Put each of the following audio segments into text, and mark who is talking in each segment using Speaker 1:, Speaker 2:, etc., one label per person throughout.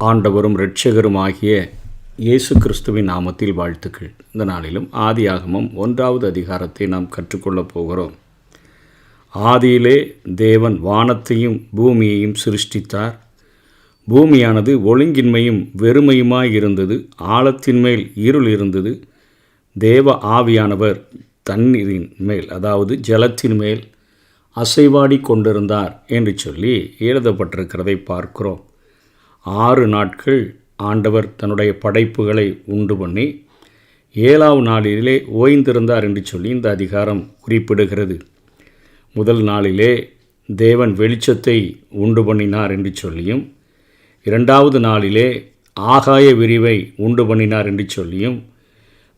Speaker 1: ஆண்டவரும் இரட்சகருமாகிய இயேசு கிறிஸ்துவின் நாமத்தில் வாழ்த்துக்கள். இந்த நாளிலும் ஆதியாகமம் 1வது அதிகாரத்தை நாம் கற்றுக்கொள்ளப் போகிறோம். ஆதியிலே தேவன் வானத்தையும் பூமியையும் சிருஷ்டித்தார். பூமியானது ஒழுங்கின்மையும் வெறுமையுமாயிருந்தது. ஆழத்தின் மேல் இருள் இருந்தது. தேவ ஆவியானவர் தண்ணீரின் மேல், அதாவது ஜலத்தின் மேல் அசைவாடி கொண்டிருந்தார் என்று சொல்லி எழுதப்பட்டிருக்கிறதை பார்க்கிறோம். 6 நாட்கள் ஆண்டவர் தன்னுடைய படைப்புகளை உண்டு பண்ணி 7வது நாளிலே ஓய்ந்திருந்தார் என்று சொல்லி இந்த அதிகாரம் குறிப்பிடுகிறது. முதல் நாளிலே தேவன் வெளிச்சத்தை உண்டு பண்ணினார் என்று சொல்லியும், 2வது நாளிலே ஆகாய விரிவை உண்டு பண்ணினார் என்று சொல்லியும்,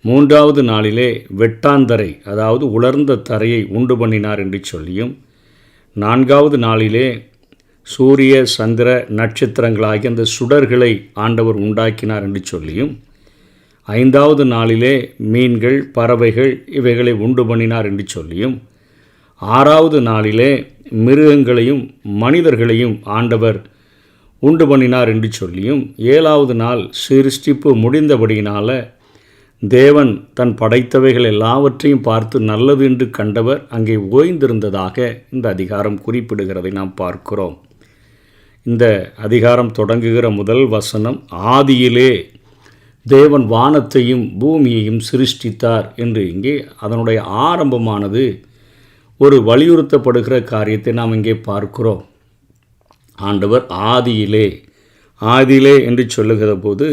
Speaker 1: 3வது நாளிலே வெட்டாந்தரை, அதாவது உலர்ந்த தரையை உண்டு பண்ணினார் என்று சொல்லியும், 4வது நாளிலே சூரிய சந்திர நட்சத்திரங்களாகிய அந்த சுடர்களை ஆண்டவர் உண்டாக்கினார் என்று சொல்லியும், 5வது நாளிலே மீன்கள் பறவைகள் இவைகளை உண்டு பண்ணினார் என்று சொல்லியும், 6வது நாளிலே மிருகங்களையும் மனிதர்களையும் ஆண்டவர் உண்டு பண்ணினார் என்று சொல்லியும், 7வது நாள் சிருஷ்டிப்பு முடிந்தபடியினால தேவன் தன் படைத்தவைகள் எல்லாவற்றையும் பார்த்து நல்லது என்று கண்டவர் அங்கே ஓய்ந்திருந்ததாக இந்த அதிகாரம் குறிப்பிடுகிறதை நாம் பார்க்கிறோம். இந்த அதிகாரம் தொடங்குகிற முதல் வசனம், ஆதியிலே தேவன் வானத்தையும் பூமியையும் சிருஷ்டித்தார் என்று இங்கே அதனுடைய ஆரம்பமானது ஒரு வலியுறுத்தப்படுகிற காரியத்தை நாம் இங்கே பார்க்கிறோம். ஆண்டவர் ஆதியிலே என்று சொல்லுகிற போது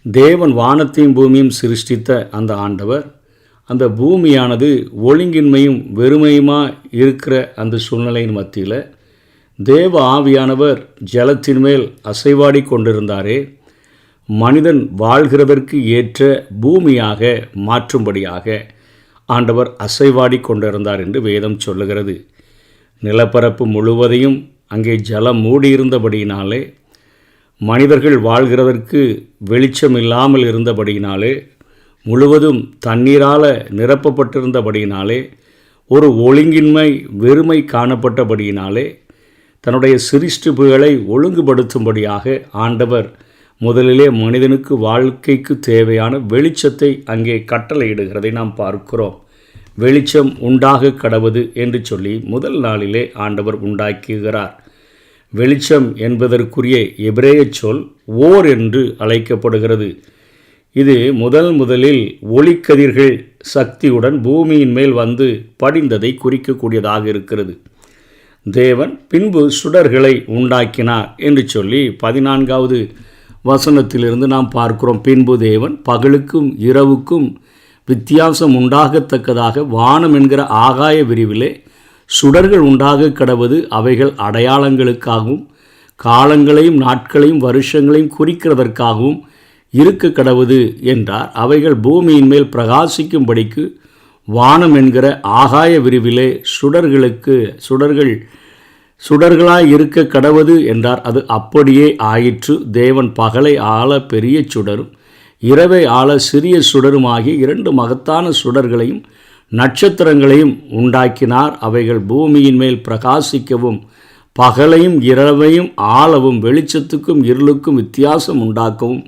Speaker 1: தேவன் வானத்தையும் பூமியும் சிருஷ்டித்த அந்த ஆண்டவர், அந்த பூமியானது ஒழுங்கின்மையும் வெறுமையுமா இருக்கிற அந்த சூழ்நிலையின் மத்தியில் தேவ ஆவியானவர் ஜலத்தின் மேல் அசைவாடி கொண்டிருந்தாரே, மனிதன் வாழ்கிறதற்கு ஏற்ற பூமியாக மாற்றும்படியாக ஆண்டவர் அசைவாடி கொண்டிருந்தார் என்று வேதம் சொல்லுகிறது. நிலப்பரப்பு முழுவதையும் அங்கே ஜலம் மூடியிருந்தபடியினாலே, மனிதர்கள் வாழ்கிறதற்கு வெளிச்சம் இல்லாமல் இருந்தபடியினாலே, முழுவதும் தண்ணீரால் நிரப்பப்பட்டிருந்தபடியினாலே, ஒரு ஒழுங்கின்மை வெறுமை காணப்பட்டபடியினாலே தன்னுடைய சிருஷ்டிப்புகளை ஒழுங்குபடுத்தும்படியாக ஆண்டவர் முதலிலே மனிதனுக்கு வாழ்க்கைக்கு தேவையான வெளிச்சத்தை அங்கே கட்டளையிடுகிறதை நாம் பார்க்கிறோம். வெளிச்சம் உண்டாக கடவது என்று சொல்லி முதல் நாளிலே ஆண்டவர் உண்டாக்குகிறார். வெளிச்சம் என்பதற்குரிய எபிரேய சொல் ஓர் என்று அழைக்கப்படுகிறது. இது முதலில் ஒளிக்கதிர்கள் சக்தியுடன் பூமியின் மேல் வந்து படிந்ததை குறிக்கக்கூடியதாக இருக்கிறது. தேவன் பின்பு சுடர்களை உண்டாக்கினார் என்று சொல்லி 14வது வசனத்திலிருந்து நாம் பார்க்கிறோம். பின்பு தேவன் பகலுக்கும் இரவுக்கும் வித்தியாசம் உண்டாகத்தக்கதாக வானம் என்கிற ஆகாய விரிவிலே சுடர்கள் உண்டாக கடவது, அவைகள் அடையாளங்களுக்காகவும் காலங்களையும் நாட்களையும் வருஷங்களையும் குறிக்கிறதற்காகவும் இருக்க கடவுது என்றார். அவைகள் பூமியின் மேல் பிரகாசிக்கும்படிக்கு வானம் என்கிற ஆகாய விரிவிலே சுடர்களாய் இருக்க கடவுது என்றார். அது அப்படியே ஆயிற்று. தேவன் பகலை ஆள பெரிய சுடரும் இரவை ஆள சிறிய சுடரும் ஆகிய 2 மகத்தான சுடர்களையும் நட்சத்திரங்களையும் உண்டாக்கினார். அவைகள் பூமியின் மேல் பிரகாசிக்கவும் பகலையும் இரவையும் ஆளவும் வெளிச்சத்துக்கும் இருளுக்கும் வித்தியாசம் உண்டாக்கவும்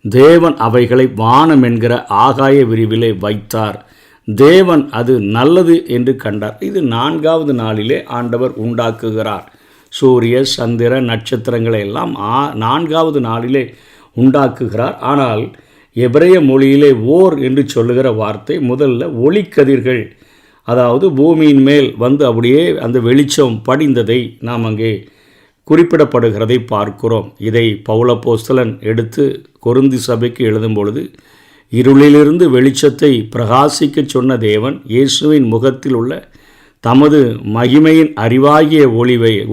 Speaker 1: தேவன் அவைகளை வானம் என்கிற ஆகாய விரிவிலே வைத்தார். தேவன் அது நல்லது என்று கண்டார். இது 4வது நாளிலே ஆண்டவர் உண்டாக்குகிறார். சூரிய சந்திர நட்சத்திரங்களை எல்லாம் 4வது நாளிலே உண்டாக்குகிறார். ஆனால் எபிரேய மொழியிலே ஓர் என்று சொல்லுகிற வார்த்தை முதல்ல ஒளிக்கதிர்கள், அதாவது பூமியின் மேல் வந்து அப்படியே அந்த வெளிச்சம் படிந்ததை நாம் அங்கே குறிப்பிடப்படுகிறதை பார்க்கிறோம். இதை பவுலப்போஸ்தலன் எடுத்து கொரிந்து சபைக்கு எழுதும் பொழுது, இருளிலிருந்து வெளிச்சத்தை பிரகாசிக்க சொன்ன தேவன் இயேசுவின் முகத்தில் உள்ள தமது மகிமையின் அறிவாகிய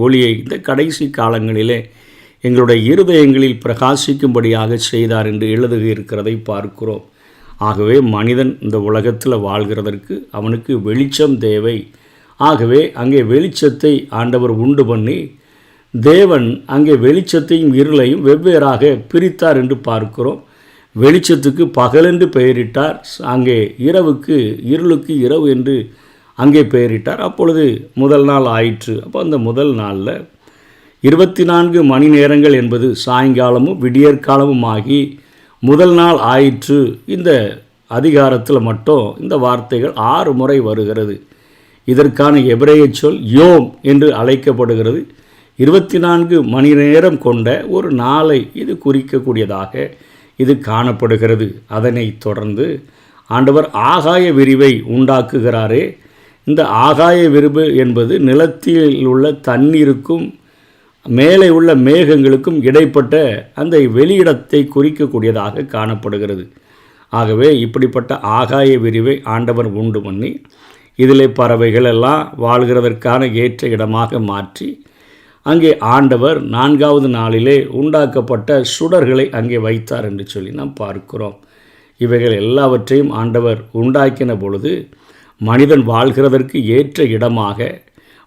Speaker 1: ஒளியை இந்த கடைசி காலங்களிலே எங்களுடைய இருதயங்களில் பிரகாசிக்கும்படியாக செய்தார் என்று எழுதுகிறதை பார்க்கிறோம். ஆகவே மனிதன் இந்த உலகத்தில் வாழ்கிறதற்கு அவனுக்கு வெளிச்சம் தேவை. ஆகவே அங்கே வெளிச்சத்தை ஆண்டவர் உண்டு பண்ணி தேவன் அங்கே வெளிச்சத்தையும் இருளையும் வெவ்வேறாக பிரித்தார் என்று பார்க்கிறோம். வெளிச்சத்துக்கு பகலென்று பெயரிட்டார். அங்கே இருளுக்கு இரவு என்று அங்கே பெயரிட்டார். அப்பொழுது முதல் நாள் ஆயிற்று. அப்போ அந்த முதல் நாளில் 24 மணி நேரங்கள் என்பது சாயங்காலமும் விடியற்காலமும் ஆகி முதல் நாள் ஆயிற்று. இந்த அதிகாரத்தில் மட்டும் இந்த வார்த்தைகள் 6 முறை வருகிறது. இதற்கான எபிரேய சொல் யோம் என்று அழைக்கப்படுகிறது. 24 மணி நேரம் கொண்ட ஒரு நாளை இது குறிக்கக்கூடியதாக இது காணப்படுகிறது. அதனை தொடர்ந்து ஆண்டவர் ஆகாய விரிவை உண்டாக்குகிறாரே. இந்த ஆகாய விரிவு என்பது நிலத்தில் உள்ள தண்ணீருக்கும் மேலே உள்ள மேகங்களுக்கும் இடைப்பட்ட அந்த வெளியிடத்தை குறிக்கக்கூடியதாக காணப்படுகிறது. ஆகவே இப்படிப்பட்ட ஆகாய விரிவை ஆண்டவர் உண்டு பண்ணி இதில் பறவைகள் எல்லாம் வாழ்கிறதற்கான ஏற்ற இடமாக மாற்றி அங்கே ஆண்டவர் 4வது நாளிலே உண்டாக்கப்பட்ட சுடர்களை அங்கே வைத்தார் என்று சொல்லி நாம் பார்க்கிறோம். இவைகள் எல்லாவற்றையும் ஆண்டவர் உண்டாக்கின பொழுது மனிதன் வாழ்கிறதற்கு ஏற்ற இடமாக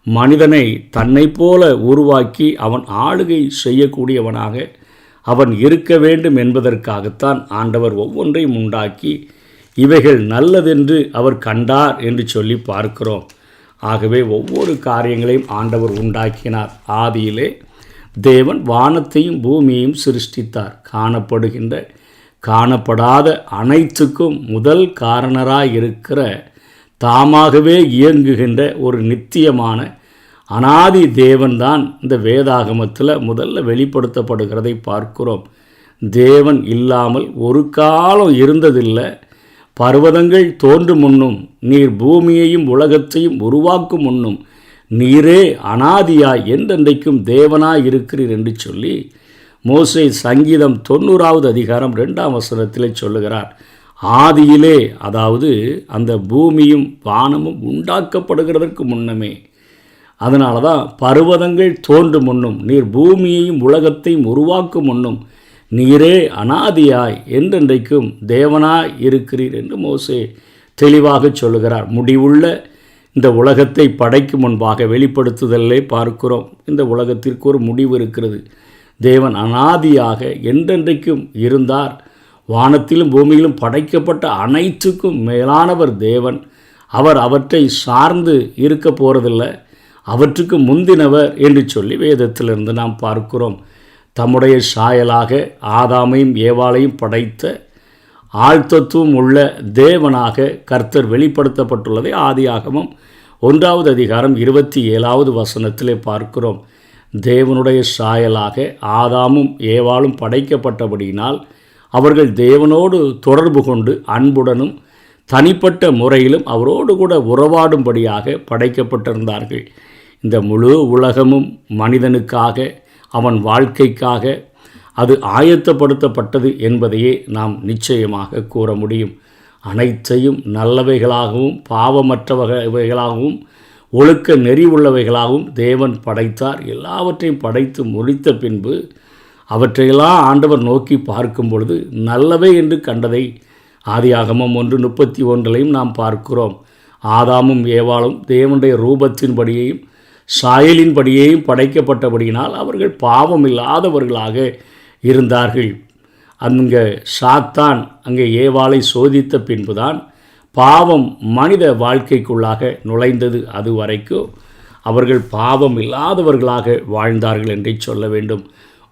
Speaker 1: மனிதனை தன்னை போல உருவாக்கி அவன் ஆளுகை செய்யக்கூடியவனாக அவன் இருக்க வேண்டும் என்பதற்காகத்தான் ஆண்டவர் ஒவ்வொன்றையும் உண்டாக்கி இவைகள் நல்லதென்று அவர் கண்டார் என்று சொல்லி பார்க்கிறோம். ஆகவே ஒவ்வொரு காரியங்களையும் ஆண்டவர் உண்டாக்கினார். ஆதியிலே தேவன் வானத்தையும் பூமியையும் சிருஷ்டித்தார். காணப்படுகின்ற காணப்படாத அனைத்துக்கும் முதல் காரணராயிருக்கிற தாமாகவே இயங்குகின்ற ஒரு நித்தியமான அனாதி தேவன்தான் இந்த வேதாகமத்தில் முதல்ல வெளிப்படுத்தப்படுகிறதை பார்க்கிறோம். தேவன் இல்லாமல் ஒரு காலம் இருந்ததில்லை. பர்வதங்கள் தோன்றும் முன்னும் நீர் பூமியையும் உலகத்தையும் உருவாக்கும் முன்னும் நீரே அனாதியாய் என்றென்றைக்கும் தேவனாய் இருக்கிறீர் என்று சொல்லி மோசே சங்கீதம் 90வது அதிகாரம் 2ஆம் வசனத்தில் சொல்லுகிறார். ஆதியிலே, அதாவது அந்த பூமியும் வானமும் உண்டாக்கப்படுகிறதற்கு முன்னமே, அதனால தான் பர்வதங்கள் தோன்றும் முன்னும் நீர் பூமியையும் உலகத்தையும் உருவாக்கும் முன்னும் நீரே அனாதியாய் என்றென்றைக்கும் தேவனாய் இருக்கிறீர் என்று மோசே தெளிவாக சொல்லுகிறார். முடிவுள்ள இந்த உலகத்தை படைக்கும் முன்பாக வெளிப்படுத்துதலே பார்க்கிறோம். இந்த உலகத்திற்கு ஒரு முடிவு இருக்கிறது. தேவன் அனாதியாக என்றென்றைக்கும் இருந்தார். வானத்திலும் பூமியிலும் படைக்கப்பட்ட அனைத்துக்கும் மேலானவர் தேவன். அவர் அவற்றை சார்ந்து இருக்க போகிறதில்லை, அவற்றுக்கு முந்தினவர் என்று சொல்லி வேதத்திலிருந்து நாம் பார்க்கிறோம். தம்முடைய சாயலாக ஆதாமையும் ஏவாளையும் படைத்த ஆழ்த்தத்துவம் உள்ள தேவனாக கர்த்தர் வெளிப்படுத்தப்பட்டுள்ளதை ஆதியாகமம் 1வது அதிகாரம் 27வது வசனத்திலே பார்க்கிறோம். தேவனுடைய சாயலாக ஆதாமும் ஏவாளும் படைக்கப்பட்டபடியினால் அவர்கள் தேவனோடு தொடர்பு கொண்டு அன்புடனும் தனிப்பட்ட முறையிலும் அவரோடு கூட உறவாடும்படியாக படைக்கப்பட்டிருந்தார்கள். இந்த முழு உலகமும் மனிதனுக்காக அவன் வாழ்க்கைக்காக அது ஆயத்தப்படுத்தப்பட்டது என்பதையே நாம் நிச்சயமாக கூற முடியும். அனைத்தையும் நல்லவைகளாகவும் பாவமற்றவைகளாகவும் ஒழுக்க நெறி உள்ளவைகளாகவும் தேவன் படைத்தார். எல்லாவற்றையும் படைத்து முடித்த பின்பு அவற்றையெல்லாம் ஆண்டவர் நோக்கி பார்க்கும் பொழுது நல்லவை என்று கண்டதை ஆதியாகமம் 1:31 நாம் பார்க்கிறோம். ஆதாமும் ஏவாளும் தேவனுடைய ரூபத்தின்படியையும் சாயலின்படியையும் படைக்கப்பட்டபடியினால் அவர்கள் பாவம் இல்லாதவர்களாக இருந்தார்கள். அங்கே சாத்தான் அங்கே ஏவாளை சோதித்த பின்புதான் பாவம் மனித வாழ்க்கைக்குள்ளாக நுழைந்தது. அது வரைக்கும் அவர்கள் பாவம் இல்லாதவர்களாக வாழ்ந்தார்கள் என்றே சொல்ல வேண்டும்.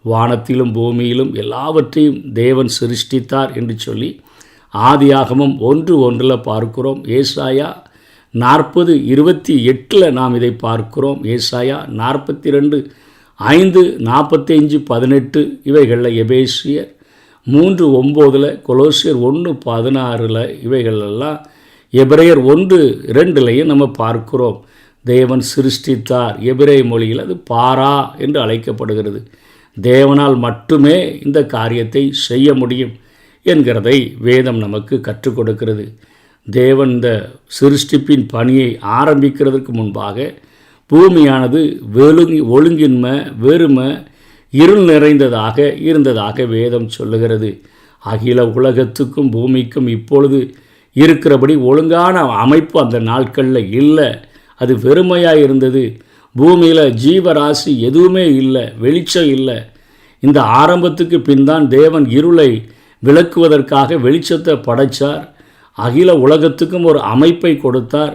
Speaker 1: வானத்திலும் பூமியிலும் எல்லாவற்றையும் தேவன் சிருஷ்டித்தார் என்று சொல்லி ஆதியாகமம் 1:1 பார்க்கிறோம். ஏசாயா 40:28 நாம் இதை பார்க்கிறோம். ஏசாயா 42:5, 45:18 இவைகளில் எபேசியர் 3:9, கொலோசியர் 1:16 இவைகளெல்லாம் எபிரேயர் 1:2 நம்ம பார்க்கிறோம். தேவன் சிருஷ்டித்தார். எபிரேய மொழியில் அது பாரா என்று அழைக்கப்படுகிறது. தேவனால் மட்டுமே இந்த காரியத்தை செய்ய முடியும் என்கிறதை வேதம் நமக்கு கற்றுக் கொடுக்கிறது. தேவன் இந்த சிருஷ்டிப்பின் பணியை ஆரம்பிக்கிறதுக்கு முன்பாக பூமியானது ஒழுங்கின்மை வெறுமை இருள் நிறைந்ததாக இருந்ததாக வேதம் சொல்லுகிறது. அகில உலகத்துக்கும் பூமிக்கும் இப்பொழுது இருக்கிறபடி ஒழுங்கான அமைப்பு அந்த நாட்களில் இல்லை. அது வெறுமையாக இருந்தது. பூமியில் ஜீவராசி எதுவுமே இல்லை, வெளிச்சம் இல்லை. இந்த ஆரம்பத்துக்கு பின்தான் தேவன் இருளை விளக்குவதற்காக வெளிச்சத்தை படைத்தார். அகில உலகத்துக்கும் ஒரு அமைப்பை கொடுத்தார்.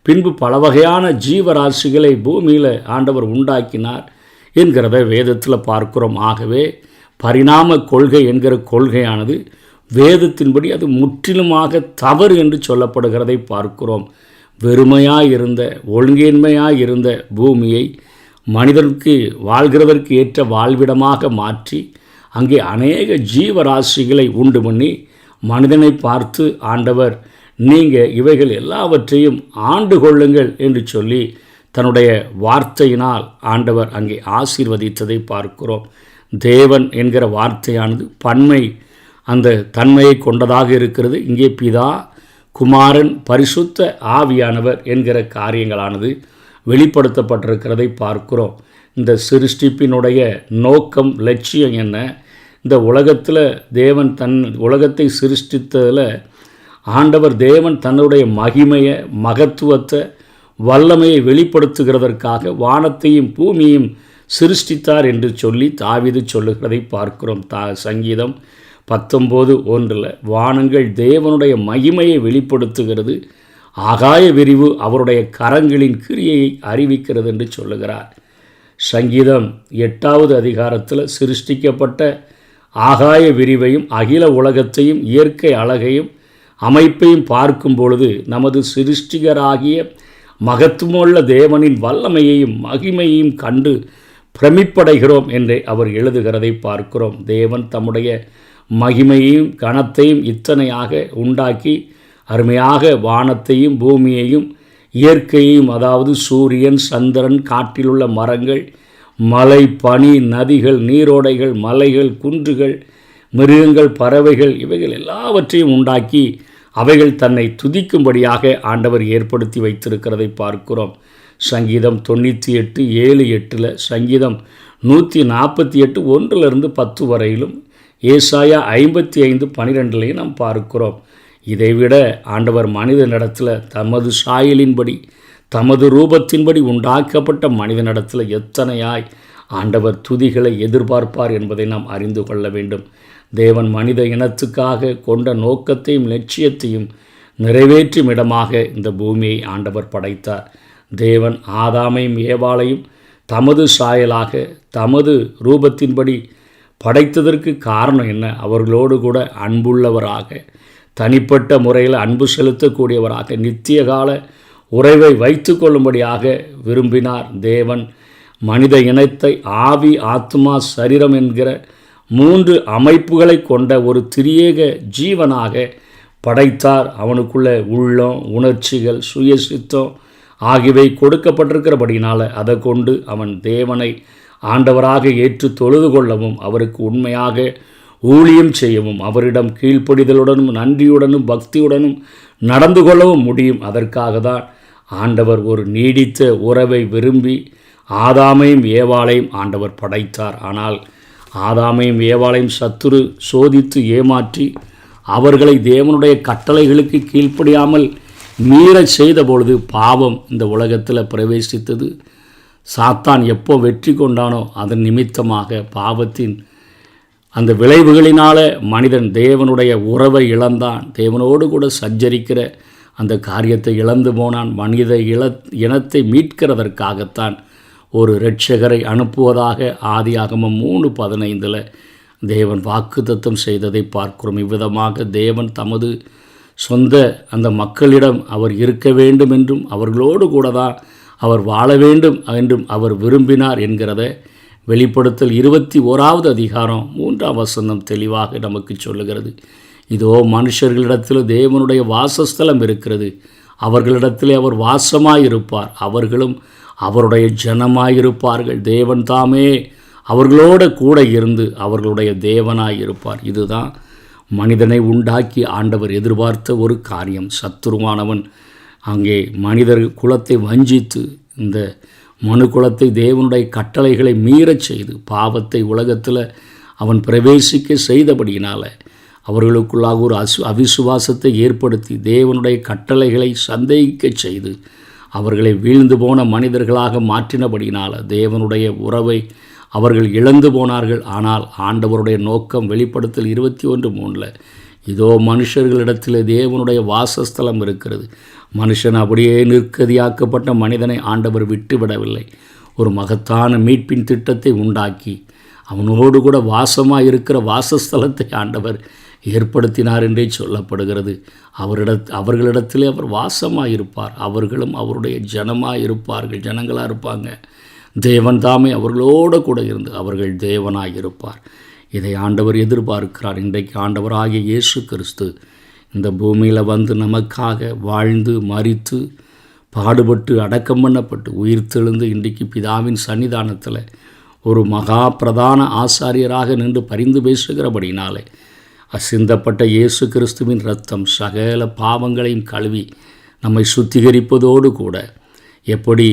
Speaker 1: பின்பு பல வகையான ஜீவராசிகளை பூமியில் ஆண்டவர் உண்டாக்கினார். என்கிறத வேதத்தில் பார்க்கிறோம். ஆகவே பரிணாம கொள்கை என்கிற கொள்கையானது வேதத்தின்படி அது முற்றிலுமாக தவறு என்று சொல்லப்படுகிறதை பார்க்கிறோம். வெறுமையாக இருந்த ஒழுங்கின்மையாக இருந்த பூமியை மனிதனுக்கு வாழ்கிறதற்கு ஏற்ற வாழ்விடமாக மாற்றி அங்கே அநேக ஜீவராசிகளை உண்டு பண்ணி மனிதனை பார்த்து ஆண்டவர் நீங்கள் இவைகள் எல்லாவற்றையும் ஆண்டு கொள்ளுங்கள் என்று சொல்லி தன்னுடைய வார்த்தையினால் ஆண்டவர் அங்கே ஆசீர்வதித்ததை பார்க்கிறோம். தேவன் என்கிற வார்த்தையானது பன்மை அந்த தன்மையை கொண்டதாக இருக்கிறது. இங்கே பிதா, குமாரன், பரிசுத்த ஆவியானவர் என்கிற காரியங்களானது வெளிப்படுத்தப்பட்டிருக்கிறதை பார்க்கிறோம். இந்த சிருஷ்டிப்பினுடைய நோக்கம், லட்சியம் என்ன? இந்த உலகத்தில் தேவன் உலகத்தை சிருஷ்டித்ததில் ஆண்டவர் தேவன் தன்னுடைய மகிமையை, மகத்துவத்தை, வல்லமையை வெளிப்படுத்துகிறதற்காக வானத்தையும் பூமியையும் சிருஷ்டித்தார் என்று சொல்லி தாவீது சொல்லுகிறதை பார்க்கிறோம். சங்கீதம் 19:1 வானங்கள் தேவனுடைய மகிமையை வெளிப்படுத்துகிறது, ஆகாய விரிவு அவருடைய கரங்களின் கிரியையை அறிவிக்கிறது என்று சொல்லுகிறார். சங்கீதம் 8வது அதிகாரத்தில் சிருஷ்டிக்கப்பட்ட ஆகாய விரிவையும் அகில உலகத்தையும் இயற்கை அழகையும் அமைப்பையும் பார்க்கும் பொழுது நமது சிருஷ்டிகராகிய மகத்துவமுள்ள தேவனின் வல்லமையையும் மகிமையையும் கண்டு பிரமிப்படைகிறோம் என்று அவர் எழுதுகிறதை பார்க்கிறோம். தேவன் தம்முடைய மகிமையையும் கனத்தையும் இத்தனையாக உண்டாக்கி அருமையாக வானத்தையும் பூமியையும் இயற்கையையும், அதாவது சூரியன், சந்திரன், காட்டிலுள்ள மரங்கள், மலை, பனி, நதிகள், நீரோடைகள், மலைகள், குன்றுகள், மிருகங்கள், பறவைகள், இவைகள் எல்லாவற்றையும் உண்டாக்கி அவைகள் தன்னை துதிக்கும்படியாக ஆண்டவர் ஏற்படுத்தி வைத்திருக்கிறதை பார்க்கிறோம். சங்கீதம் 98:7-8, சங்கீதம் 148 1-10 வரையிலும், ஏசாயா 55:12 நாம் பார்க்கிறோம். இதைவிட ஆண்டவர் மனிதனிடத்தில் தமது சாயலின்படி தமது ரூபத்தின்படி உண்டாக்கப்பட்ட மனிதனிடத்தில் எத்தனையாய் ஆண்டவர் துதிகளை எதிர்பார்ப்பார் என்பதை நாம் அறிந்து கொள்ள வேண்டும். தேவன் மனித இனத்துக்காக கொண்ட நோக்கத்தையும் லட்சியத்தையும் நிறைவேற்றும் இடமாக இந்த பூமியை ஆண்டவர் படைத்தார். தேவன் ஆதாமையும் ஏவாளையும் தமது சாயலாக தமது ரூபத்தின்படி படைத்ததற்கு காரணம் என்ன? அவர்களோடு கூட அன்புள்ளவராக, தனிப்பட்ட முறையில் அன்பு செலுத்தக்கூடியவராக, நித்திய கால உறவை வைத்து கொள்ளும்படியாக விரும்பினார். தேவன் மனித இனத்தை ஆவி, ஆத்மா, சரீரம் என்கிற 3 அமைப்புகளை கொண்ட ஒரு திரியேக ஜீவனாக படைத்தார். அவனுக்குள்ள உள்ளம், உணர்ச்சிகள், சுயசித்தம் ஆகியவை கொடுக்கப்பட்டிருக்கிறபடினால் அதை கொண்டு அவன் தேவனை ஆண்டவராக ஏற்று தொழுது கொள்ளவும், அவருக்கு உண்மையாக ஊழியம் செய்யவும், அவரிடம் கீழ்ப்படிதலுடனும் நன்றியுடனும் பக்தியுடனும் நடந்து கொள்ளவும் முடியும். அதற்காக தான் ஆண்டவர் ஒரு நீடித்த உறவை விரும்பி ஆதாமையும் ஏவாளையும் ஆண்டவர் படைத்தார். ஆனால் ஆதாமையும் ஏவாளையும் சத்துரு சோதித்து ஏமாற்றி அவர்களை தேவனுடைய கட்டளைகளுக்கு கீழ்ப்படியாமல் மீறச் செய்த பொழுது பாவம் இந்த உலகத்தில் பிரவேசித்தது. சாத்தான் எப்போ வெற்றி கொண்டானோ அதன் நிமித்தமாக பாவத்தின் அந்த விளைவுகளினால் மனிதன் தேவனுடைய உறவை இழந்தான். தேவனோடு கூட சஞ்சரிக்கிற அந்த காரியத்தை இழந்து போனான். மனித இனத்தை மீட்கிறதற்காகத்தான் ஒரு இரட்சகரை அனுப்புவதாக ஆதியாகமம் 3:15 தேவன் வாக்குத்தத்தம் செய்ததை பார்க்கிறோம். இவ்விதமாக தேவன் தமது சொந்த அந்த மக்களிடம் அவர் இருக்க வேண்டும் என்றும் அவர்களோடு கூட தான் அவர் வாழ வேண்டும் என்றும் அவர் விரும்பினார் என்கிறத வெளிப்படுத்தல் 21வது அதிகாரம் 3ஆம் வசனம் தெளிவாக நமக்கு சொல்லுகிறது. இதோ மனுஷர்களிடத்தில் தேவனுடைய வாசஸ்தலம் இருக்கிறது, அவர்களிடத்தில் அவர் வாசமாயிருப்பார், அவர்களும் அவருடைய ஜனமாயிருப்பார்கள். தேவன் தாமே அவர்களோடு கூட இருந்து அவர்களுடைய தேவனாயிருப்பார். இதுதான் மனிதனை உண்டாக்கி ஆண்டவர் எதிர்பார்த்த ஒரு காரியம். சத்துருவானவன் அங்கே மனிதர் குலத்தை வஞ்சித்து இந்த மனு குலத்தை தேவனுடைய கட்டளைகளை மீறச் செய்து பாவத்தை உலகத்தில் அவன் பிரவேசிக்க செய்தபடியினால் அவர்களுக்குள்ளாக ஒரு அவிசுவாசத்தை ஏற்படுத்தி தேவனுடைய கட்டளைகளை சந்தேகிக்க செய்து அவர்களை வீழ்ந்து போன மனிதர்களாக மாற்றினபடினால் தேவனுடைய உறவை அவர்கள் இழந்து போனார்கள். ஆனால் ஆண்டவருடைய நோக்கம் வெளிப்படுத்தல் 21:3 இதோ மனுஷர்களிடத்தில் தேவனுடைய வாசஸ்தலம் இருக்கிறது. மனுஷன் அப்படியே நிற்கதியாக்கப்பட்ட மனிதனை ஆண்டவர் விட்டுவிடவில்லை. ஒரு மகத்தான மீட்பின் திட்டத்தை உண்டாக்கி அவனோடு கூட வாசமாக இருக்கிற வாசஸ்தலத்தை ஆண்டவர் ஏற்படுத்தினார் என்றே சொல்லப்படுகிறது. அவர்களிடத்திலே அவர் வாசமாக இருப்பார். அவர்களும் அவருடைய ஜனமாக இருப்பார்கள், ஜனங்களாக இருப்பாங்க. தேவன் தாமே அவர்களோடு கூட இருந்து அவர்கள் தேவனாக இருப்பார். இதை ஆண்டவர் எதிர்பார்க்கிறார். இன்றைக்கு ஆண்டவராகிய இயேசு கிறிஸ்து இந்த பூமியில் வந்து நமக்காக வாழ்ந்து மரித்து பாடுபட்டு அடக்கம் பண்ணப்பட்டு உயிர்த்தெழுந்து இன்றைக்கு பிதாவின் சன்னிதானத்தில் ஒரு மகா பிரதான ஆசாரியராக நின்று பரிந்து பேசுகிறபடினாலே சிந்தப்பட்ட இயேசு கிறிஸ்துவின் இரத்தம் சகல பாவங்களையும் கழுவி நம்மை சுத்திகரிப்பதோடு கூட எப்படி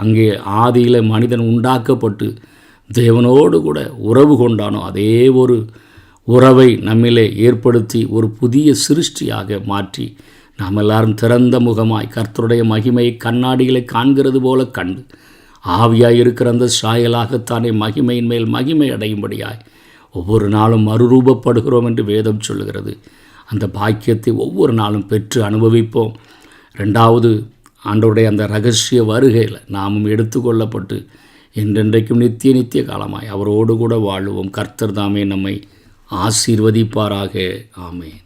Speaker 1: அங்கே ஆதியில் மனிதன் உண்டாக்கப்பட்டு தேவனோடு கூட உறவு கொண்டானோ அதே ஒரு உறவை நம்மிலே ஏற்படுத்தி ஒரு புதிய சிருஷ்டியாக மாற்றி நாம் எல்லாரும் திறந்த முகமாய் கர்த்தருடைய மகிமையை கண்ணாடிகளை காண்கிறது போல கண்டு ஆவியாய் இருக்கிற அந்த சாயலாகத்தானே மகிமையின் மேல் மகிமை அடையும்படியாய் ஒவ்வொரு நாளும் மறுரூபப்படுகிறோம் என்று வேதம் சொல்லுகிறது. அந்த பாக்கியத்தை ஒவ்வொரு நாளும் பெற்று அனுபவிப்போம். ரெண்டாவது ஆண்டவருடைய அந்த இரகசிய வருகையில் நாமும் எடுத்துக்கொள்ளப்பட்டு என்றென்றைக்கும் நித்திய காலமாய் அவரோடு கூட வாழுவோம். கர்த்தர் தாமே நம்மை ஆசீர்வதிப்பாராக. ஆமென்.